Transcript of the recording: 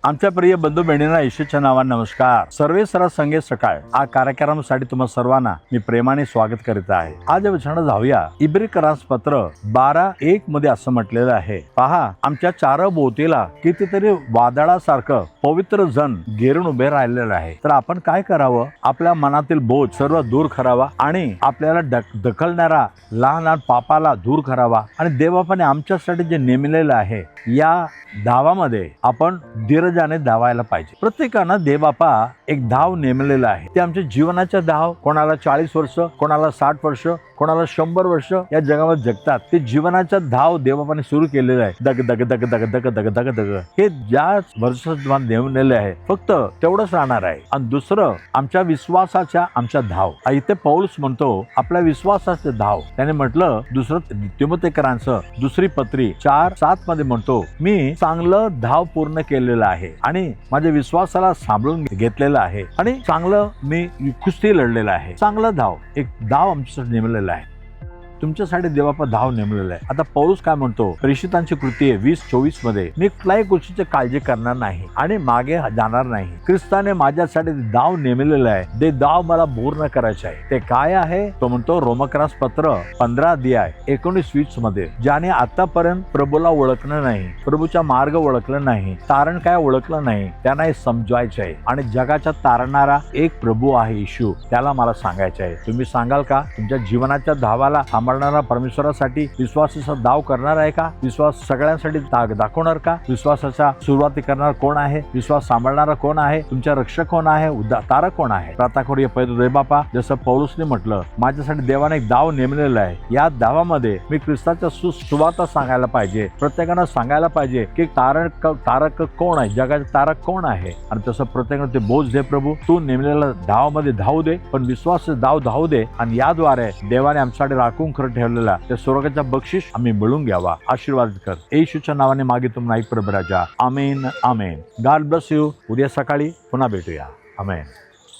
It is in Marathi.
आमच्या प्रिय बंधू बहिणींना येशूच्या नावाने नमस्कार. सर्वे सरा संगे सकाळ या कार्यक्रमासाठी तुम्हा सर्वांना मी प्रेमाने स्वागत करीत आहे. आज वचन जाऊया इब्रिकरास पत्र 12:1 मध्ये असं म्हटलेलं आहे, पहा आमच्या चार भोवतीला कितीतरी वादळासारखं पवित्र जन घेरून उभे राहिलेलं आहे. तर आपण काय करावं? आपल्या मनातील बोझ सर्व दूर करावा आणि आपल्याला ढकलणारा लहान लहान पापाला दूर करावा आणि देवापाने आमच्यासाठी जे नेमलेलं आहे या धावामध्ये आपण धीरजाने धावायला पाहिजे. प्रत्येकानं देवबापा एक धाव नेमलेला आहे. ते आमच्या जीवनाच्या धाव, कोणाला 40 वर्ष, कोणाला 60 वर्ष, कोणाला 100 वर्ष या जगामध्ये जगतात. ते जीवनाच्या धाव देवबापाने सुरू केलेलं आहे. दग दग दग दग दग दग दग दग हे ज्या वर्षात नेमलेले आहे फक्त तेवढंच राहणार आहे. आणि दुसरं आमच्या विश्वासाच्या आमच्या धाव. इथे पौलुस म्हणतो आपल्या विश्वासाचे धाव. त्याने म्हटलं दुसरं तिमोथेकरांचं दुसरी पत्री 4:7 मध्ये म्हणतो, मी चांगलं धाव पूर्ण केलेलं आहे आणि माझ्या विश्वासाला सांभाळून घेतलेलं आहे आणि चांगलं मी कुस्ती लढलेलं आहे. चांगलं धाव, एक धाव आमच्यासाठी नेमलेलं आहे. तुमच्यासाठी देवापा धाव नेमलेला आहे. आता पौलुस काय म्हणतो? प्रेषितांची कृती 20:24 मध्ये, मी कुठल्याही गोष्टीची काळजी करणार नाही आणि मागे जाणार नाही. ख्रिस्ताने माझ्यासाठी धाव नेमलेलं आहे. ते धाव मला पूर्ण करायचे आहे. ते काय आहे? तो म्हणतो रोमकरास पत्र 15:19-20 मध्ये, ज्याने आतापर्यंत प्रभूला ओळखलं नाही, प्रभूचा मार्ग ओळखलं नाही, तारण काय ओळखलं नाही, त्यांना हे समजवायचे आहे. आणि जगाचा तारणारा एक प्रभू आहे येशू, त्याला मला सांगायचे आहे. तुम्ही सांगाल का? तुमच्या जीवनाच्या धावाला परमेश्वरासाठी विश्वासाचा दाव करणार आहे का? विश्वास सगळ्यांसाठी दाखवणार का? विश्वासाचा सुरुवाती करणार कोण आहे? विश्वास सांभाळणारा कोण आहे? तुमच्या रक्षक कोण आहे? तारक कोण आहे? प्रार्थना करूया. पहिलं देवबापा, जसं पौलुसने म्हटलं माझ्यासाठी देवाने एक दाव नेमलेला आहे. या दावामध्ये मी ख्रिस्ताच्या सुवार्ता सांगायला पाहिजे. प्रत्येकानं सांगायला पाहिजे की तारक कोण आहे, जगाचे तारक कोण आहे. आणि तसं प्रत्येकानं ते बोझ दे प्रभू, तू नेमलेल्या धावामध्ये धावू दे, पण विश्वासाचे दाव धावू दे आणि याद्वारे देवाने आमच्यासाठी राखून खरं ठेवलेला ते स्वर्गाचा बक्षीस आम्ही मिळून घ्यावा. आशीर्वाद कर येशूच्या नावाने मागितो नाही प्रभू राजा. आमेन आमेन. God bless you. उद्या सकाळी पुन्हा भेटूया. आमेन.